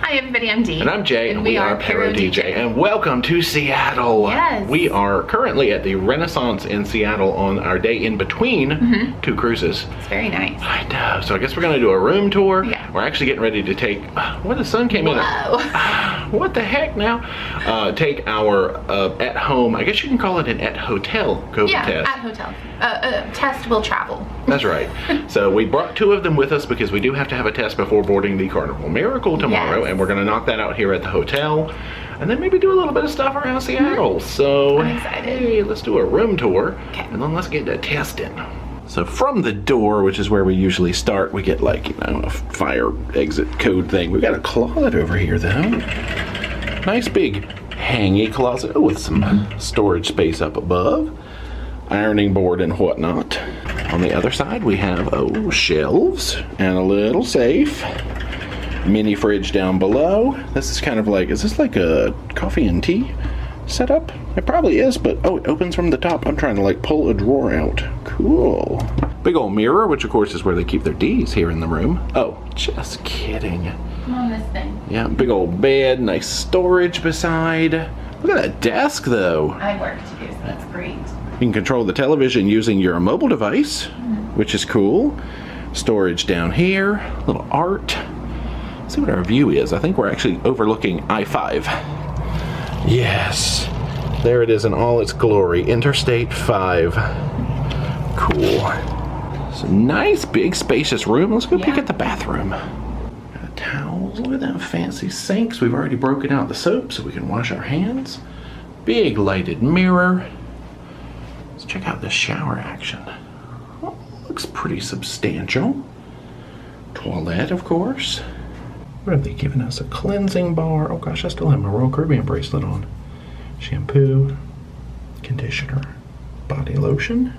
Hi everybody, I'm Dee. And I'm Jay, and we are ParoDeeJay, and welcome to Seattle. Yes. We are currently at the Renaissance in Seattle on our day in between two cruises. It's very nice. I know, so I guess we're gonna do a room tour. Yeah. We're actually getting ready to take, the sun came in. What the heck now? Take our at home, I guess you can call it an at hotel COVID test. Yeah, at hotel. Test will travel. That's right. So we brought two of them with us because we do have to have a test before boarding the Carnival Miracle tomorrow, and we're going to knock that out here at the hotel, and then maybe do a little bit of stuff around Seattle. So I'm excited. Hey, let's do a room tour, and then let's get to testing. So from the door, which is where we usually start, we get like, a fire exit code thing. We've got a closet over here though. Nice big hangy closet with some storage space up above. Ironing board and whatnot. On the other side we have shelves and a little safe. Mini fridge down below. This is kind of like, is this like a coffee and tea setup? It probably is, but it opens from the top. I'm trying to like pull a drawer out. Cool. Big old mirror, which of course is where they keep their D's here in the room. Oh, just kidding. Come on, this thing. Yeah, big old bed, nice storage beside. Look at that desk though. I work too, so that's great. You can control the television using your mobile device, which is cool. Storage down here, little art. Let's see what our view is. I think we're actually overlooking I-5. Yes, there it is in all its glory, Interstate 5. Cool. It's a nice, big, spacious room. Let's go peek at the bathroom. Got towels, look at that fancy sinks. We've already broken out the soap so we can wash our hands. Big lighted mirror. Let's check out this shower action. Oh, looks pretty substantial. Toilet, of course. What have they given us? A cleansing bar. Oh gosh, I still have my Royal Caribbean bracelet on. Shampoo, conditioner, body lotion.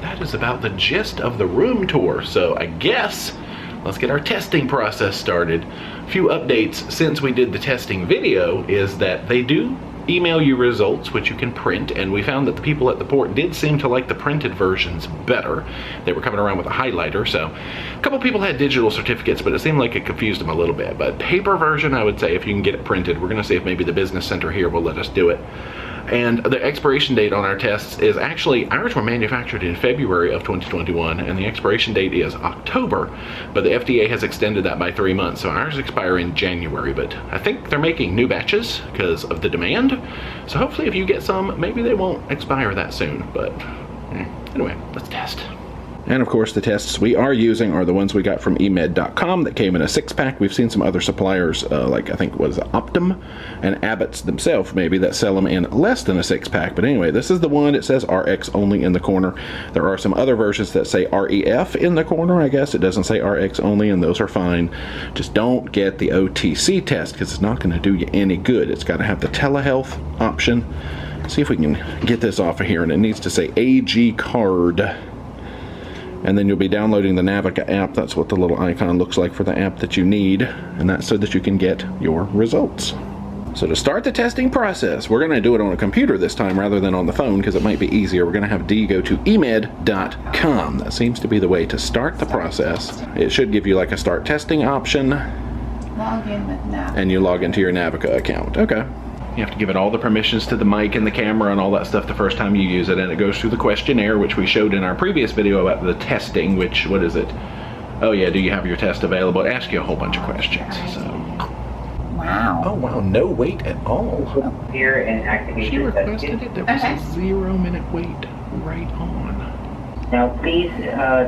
That is about the gist of the room tour. So I guess let's get our testing process started. A few updates since we did the testing video is that they do email you results, which you can print, and we found that the people at the port did seem to like the printed versions better. They were coming around with a highlighter, so a couple people had digital certificates, but it seemed like it confused them a little bit. But paper version, I would say, if you can get it printed. We're gonna see if maybe the business center here will let us do it. And the expiration date on our tests is actually, ours were manufactured in February of 2021, and the expiration date is October, but the FDA has extended that by 3 months, so ours expire in January, but I think they're making new batches because of the demand, so hopefully if you get some, maybe they won't expire that soon, but anyway, let's test. And of course the tests we are using are the ones we got from emed.com that came in a 6-pack. We've seen some other suppliers like I think was Optum and Abbott's themselves maybe that sell them in less than a 6-pack. But anyway, this is the one. It says RX only in the corner. There are some other versions that say REF in the corner. I guess it doesn't say RX only, and those are fine. Just don't get the OTC test because it's not going to do you any good. It's got to have the telehealth option. See if we can get this off of here, and it needs to say AG card. And then you'll be downloading the Navica app. That's what the little icon looks like for the app that you need. And that's so that you can get your results. So to start the testing process, we're going to do it on a computer this time rather than on the phone because it might be easier. We're going to have Dee go to emed.com. That seems to be the way to start the process. It should give you like a start testing option. Log in with Navica. And you log into your Navica account. Okay. You have to give it all the permissions to the mic and the camera and all that stuff the first time you use it, and it goes through the questionnaire, which we showed in our previous video about the testing, which, what is it? Oh yeah, do you have your test available? It asks you a whole bunch of questions, so. Wow. Oh wow, no wait at all. Here and activate She your test requested kit. it, there was a 0-minute wait right on. Now please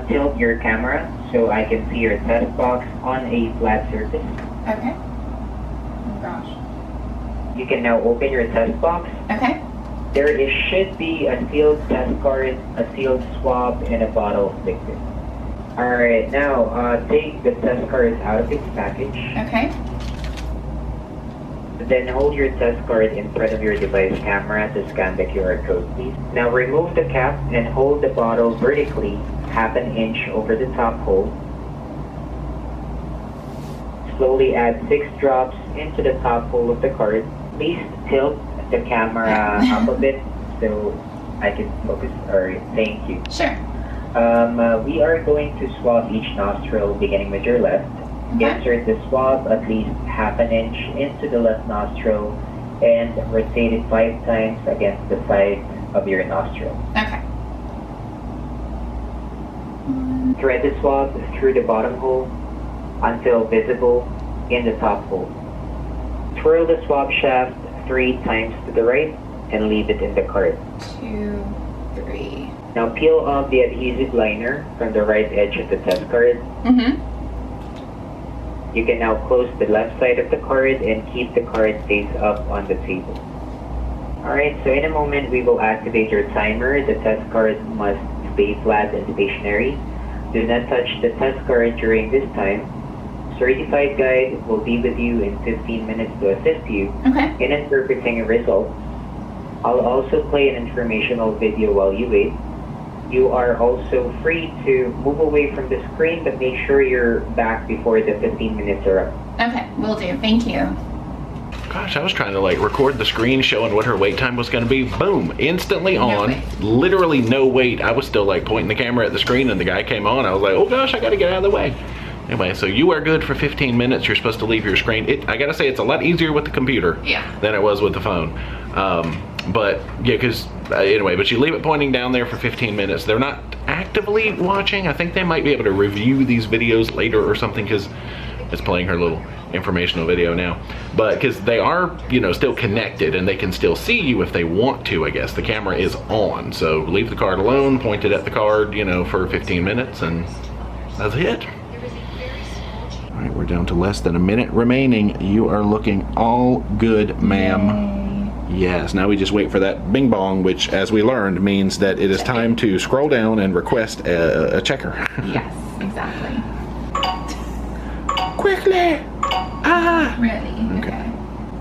tilt your camera so I can see your test box on a flat surface. Okay. Oh gosh. You can now open your test box. Okay. Should be a sealed test card, a sealed swab, and a bottle of liquid. Alright, now take the test card out of its package. Okay. Then hold your test card in front of your device camera to scan the QR code, please. Now remove the cap and hold the bottle vertically, half an inch over the top hole. Slowly add 6 drops into the top hole of the card. Please tilt the camera up a bit so I can focus. Alright, thank you. Sure. We are going to swab each nostril beginning with your left. Insert the swab at least half an inch into the left nostril and rotate it 5 times against the side of your nostril. Okay. Thread the swab through the bottom hole until visible in the top hole. Twirl the swab shaft 3 times to the right and leave it in the card. 2, 3. Now peel off the adhesive liner from the right edge of the test card. You can now close the left side of the card and keep the card face up on the table. Alright, so in a moment we will activate your timer. The test card must stay flat and stationary. Do not touch the test card during this time. Certified guide will be with you in 15 minutes to assist you in interpreting results. I'll also play an informational video while you wait. You are also free to move away from the screen, but make sure you're back before the 15 minutes are up. Okay, will do. Thank you. Gosh, I was trying to like record the screen showing what her wait time was going to be. Boom, instantly on. Literally no wait. I was still like pointing the camera at the screen and the guy came on. I was like, oh gosh, I got to get out of the way. Anyway, so you are good for 15 minutes. You're supposed to leave your screen. I got to say, it's a lot easier with the computer than it was with the phone. But yeah, because anyway, but you leave it pointing down there for 15 minutes. They're not actively watching. I think they might be able to review these videos later or something because it's playing her little informational video now. But because they are, you know, still connected and they can still see you if they want to, I guess. The camera is on. So leave the card alone, point it at the card, you know, for 15 minutes and that's it. All right, we're down to less than a minute remaining. You are looking all good, ma'am. Yes, now we just wait for that bing bong, which, as we learned, means that it is time to scroll down and request a checker. Yes, exactly. Quickly! Ah! Ready. Okay.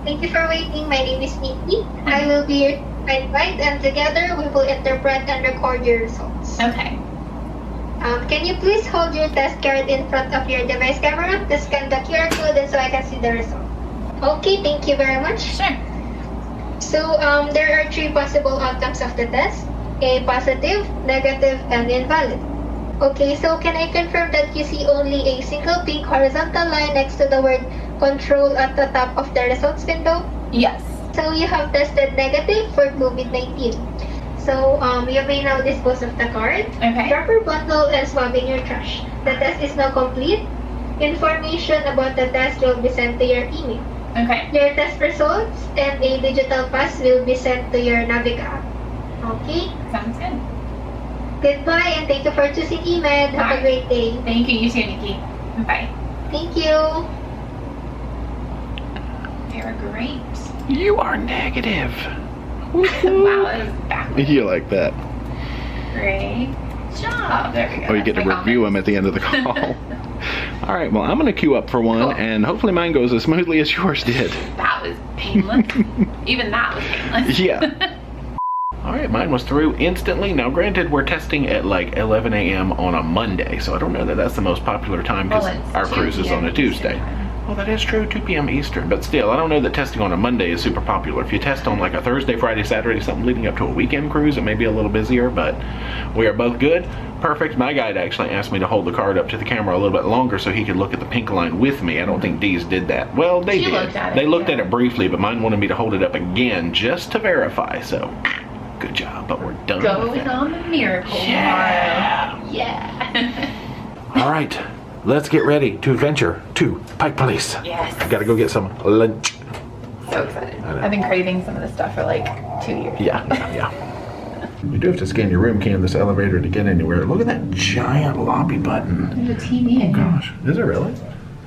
Thank you for waiting. My name is Nikki. I will be your guide, and together we will interpret and record your results. Okay. Can you please hold your test card in front of your device camera to scan the QR code and so I can see the result? Okay, thank you very much. Sure. So there are 3 possible outcomes of the test: A, positive, negative, and invalid. Okay, so can I confirm that you see only a single pink horizontal line next to the word control at the top of the results window? Yes. So you have tested negative for COVID-19. So you may now dispose of the card. Okay. Proper bundle and swab in your trash. The test is now complete. Information about the test will be sent to your email. Okay. Your test results and a digital pass will be sent to your Naviga app. Okay? Sounds good. Goodbye and thank you for choosing eMed. Have a great day. Thank you. You too, Nikki. Bye. Thank you. They're great. You are negative. Wow, that was backwards. You like that. Great job. There we go. Oh, you get to review them at the end of the call. All right, well, I'm going to queue up for one, and hopefully mine goes as smoothly as yours did. That was painless. Even that was painless. Yeah. All right, mine was through instantly. Now, granted, we're testing at like 11 a.m. on a Monday, so I don't know that that's the most popular time because our cruise is on a Tuesday. Well, that is true, 2 p.m. Eastern, but still, I don't know that testing on a Monday is super popular. If you test on like a Thursday, Friday, Saturday, something leading up to a weekend cruise, it may be a little busier, but we are both good. Perfect. My guide actually asked me to hold the card up to the camera a little bit longer so he could look at the pink line with me. I don't think Dee's did that. Well, they did. They looked at it briefly, but mine wanted me to hold it up again just to verify, so good job, but we're done. Going on the miracle tomorrow. Yeah. All right. Let's get ready to adventure to Pike Place. Yes. I gotta go get some lunch. So excited. I've been craving some of this stuff for like 2 years. Yeah. You do have to scan your room key this elevator to get anywhere. Look at that giant lobby button. There's a TV in here. Gosh, is it really?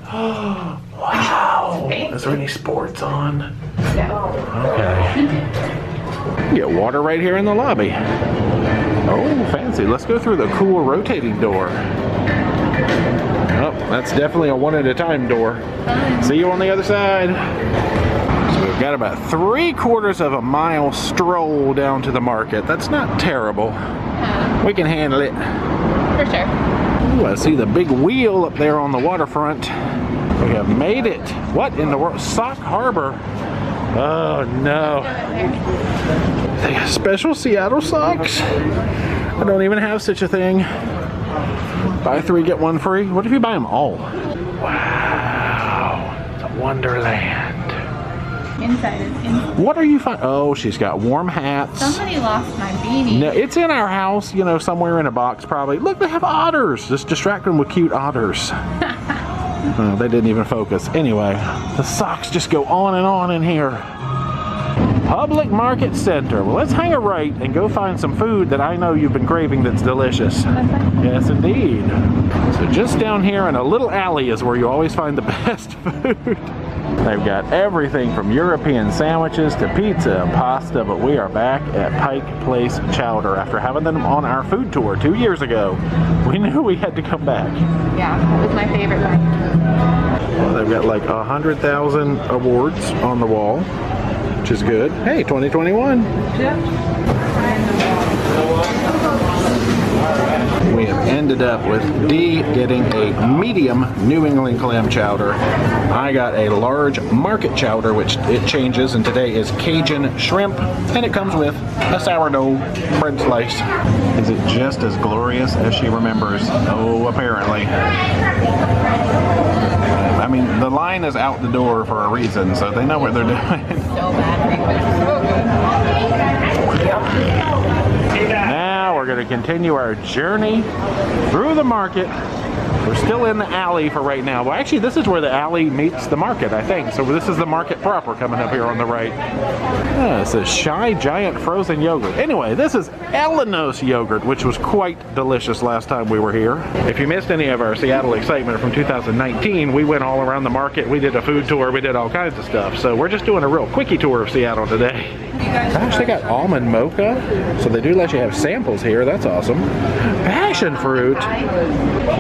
Oh, wow. Okay. Is there any sports on? No. Okay. You can get water right here in the lobby. Oh, fancy. Let's go through the cool rotating door. Oh, that's definitely a one at a time door. See you on the other side. So we've got about 3/4 of a mile stroll down to the market. That's not terrible. We can handle it. For sure. Ooh, I see the big wheel up there on the waterfront. We have made it. What in the world? Sock Harbor. Oh no. They have special Seattle socks? I don't even have such a thing. Buy 3, get 1 free? What if you buy them all? Wow. It's a wonderland. Inside is inside. What are you finding? Oh, she's got warm hats. Somebody lost my beanie. No, it's in our house, you know, somewhere in a box probably. Look, they have otters. Just distract them with cute otters. Oh, they didn't even focus. Anyway, the socks just go on and on in here. Public Market Center. Well, let's hang a right and go find some food that I know you've been craving that's delicious. Yes, indeed. So just down here in a little alley is where you always find the best food. They've got everything from European sandwiches to pizza and pasta, but we are back at Pike Place Chowder after having them on our food tour 2 years ago. We knew we had to come back. Yeah, it was my favorite one. Well, they've got like 100,000 awards on the wall, which is good. Hey, 2021. Yeah. We have ended up with Dee getting a medium New England clam chowder. I got a large market chowder, which it changes, and today is Cajun shrimp, and it comes with a sourdough bread slice. Is it just as glorious as she remembers? Oh, apparently. I mean, the line is out the door for a reason, so they know what they're doing. So bad. Now we're going to continue our journey through the market. We're still in the alley for right now. Well, actually, this is where the alley meets the market, I think. So this is the market proper coming up here on the right. It says Shy Giant Frozen Yogurt. Anyway, this is Elenos yogurt, which was quite delicious last time we were here. If you missed any of our Seattle excitement from 2019, we went all around the market. We did a food tour. We did all kinds of stuff. So we're just doing a real quickie tour of Seattle today. Gosh, they got almond mocha. So they do let you have samples here. That's awesome. Passion fruit.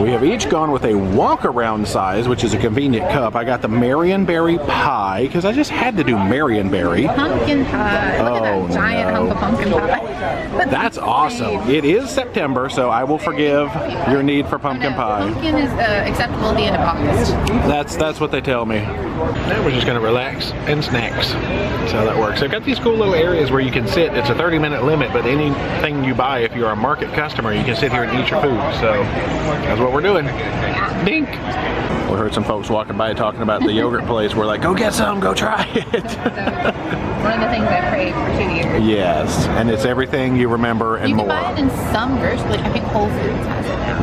We have each gone with a walk-around size, which is a convenient cup. I got the Marionberry pie, because I just had to do Marionberry. Pumpkin pie. Look at that giant hunk of pumpkin pie. That's awesome. It is September, so I will forgive your need for pumpkin pie. Pumpkin is acceptable at the end of August. That's what they tell me. Now we're just going to relax and snacks. That's how that works. They've got these cool little areas where you can sit. It's a 30-minute limit, but anything you buy, if you're a market customer, you can sit here and eat your food. So that's what we're doing. Dink. We heard some folks walking by talking about the yogurt place. We're like, go get some, go try it. One of the things I prayed for 2 years. Yes, and it's everything you remember and more. You can buy it in some grocery, like I think Whole Foods has it now.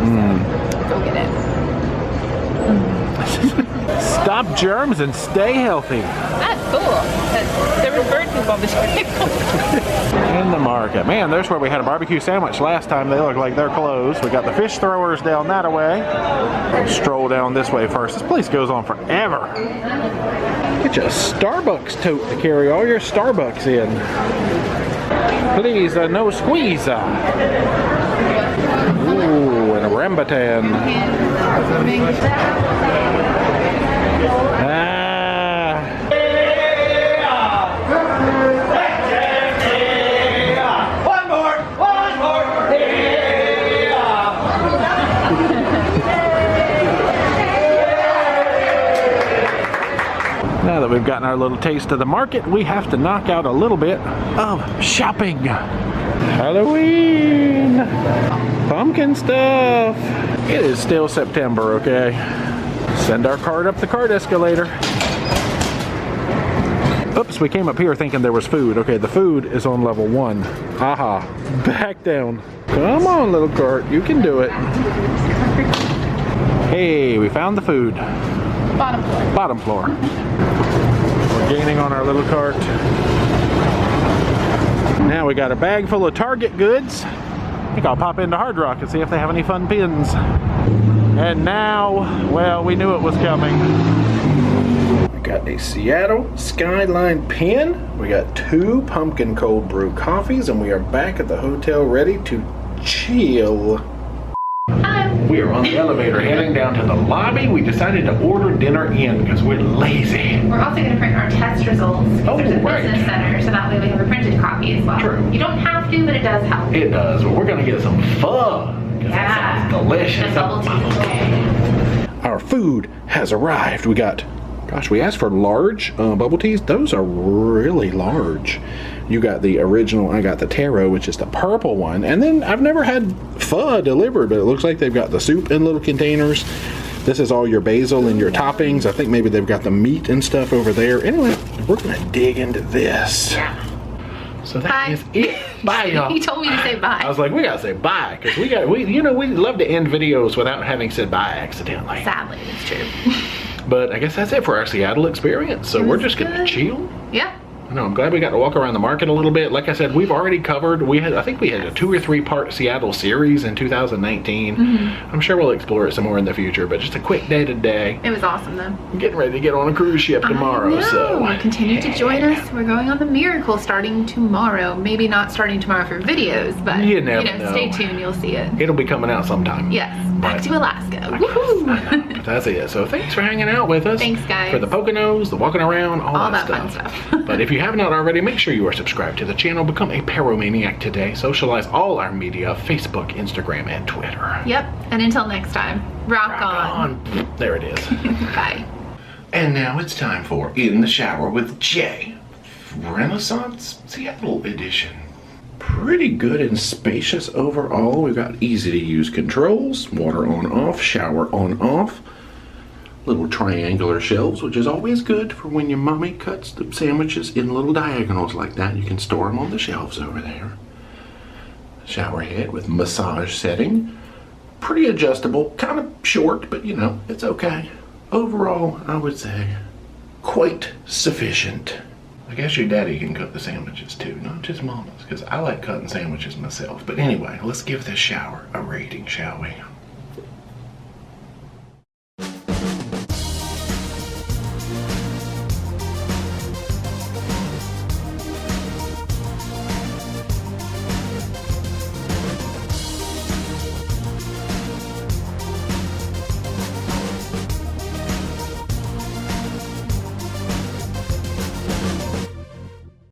So go get it. Stop germs and stay healthy. That's cool. There were bird poop on the table. In the market. Man, there's where we had a barbecue sandwich last time. They look like they're closed. We got the fish throwers down that way. Stroll down this way first. This place goes on forever. Get you a Starbucks tote to carry all your Starbucks in. Please, no squeeze. Ooh, and a rambutan. Now that we've gotten our little taste of the market, we have to knock out a little bit of shopping. Halloween! Pumpkin stuff! It is still September, okay? Send our cart up the cart escalator. Oops, we came up here thinking there was food. Okay, the food is on level 1. Aha. Back down. Come on, little cart. You can do it. Hey, we found the food. Bottom floor. Bottom floor. We're gaining on our little cart. Now we got a bag full of Target goods. I think I'll pop into Hard Rock and see if they have any fun pins. And now, well, we knew it was coming. We got a Seattle Skyline pin. We got 2 pumpkin cold brew coffees, and we are back at the hotel ready to chill. We are on the elevator heading down to the lobby. We decided to order dinner in because we're lazy. We're also going to print our test results. Oh, there's a right. business center, so that way we have a printed copy as well. True. You don't have to, but it does help. It does, but we're going to get some fun. Yeah. That sounds delicious. And bubble tea. Our food has arrived. We got, gosh, we asked for large bubble teas. Those are really large. You got the original, I got the taro, which is the purple one. And then I've never had pho delivered, but it looks like they've got the soup in little containers. This is all your basil and your toppings. I think maybe they've got the meat and stuff over there. Anyway, we're gonna dig into this. Yeah. So that is it. Bye, y'all. He told me to say bye. I was like, we gotta say bye, because we love to end videos without having said bye accidentally. Sadly, it's true. But I guess that's it for our Seattle experience. So we're just gonna chill. Yeah. No, I'm glad we got to walk around the market a little bit. Like I said, we've already covered. I think we had a 2 or 3 part Seattle series in 2019. I'm sure we'll explore it some more in the future, but just a quick day to day. It was awesome though. I'm getting ready to get on a cruise ship tomorrow. I know. So Continue to join us. We're going on the Miracle starting tomorrow. Maybe not starting tomorrow for videos, but You never know. stay tuned. You'll see it. it'll be coming out sometime. Yes. Back But- to Alaska. Woohoo! But that's it. So thanks for hanging out with us. Thanks, guys. For the Poconos, the walking around, all that fun stuff. stuff. But if you have not already, make sure you are subscribed to the channel. Become a Paromaniac today. Socialize all our media, Facebook, Instagram, and Twitter. Yep. And until next time, rock on. There it is. Bye. And now it's time for In the Shower with Jay, Renaissance Seattle Edition. Pretty good and spacious overall. We've got easy to use controls, water on off, shower on off, little triangular shelves, which is always good for when your mommy cuts the sandwiches in little diagonals like that. You can store them on the shelves over there. Shower head with massage setting. Pretty adjustable, kind of short, but you know, it's okay. Overall, I would say quite sufficient. I guess your daddy can cook the sandwiches too, not just mama's, because I like cutting sandwiches myself. But anyway, let's give this shower a rating, shall we?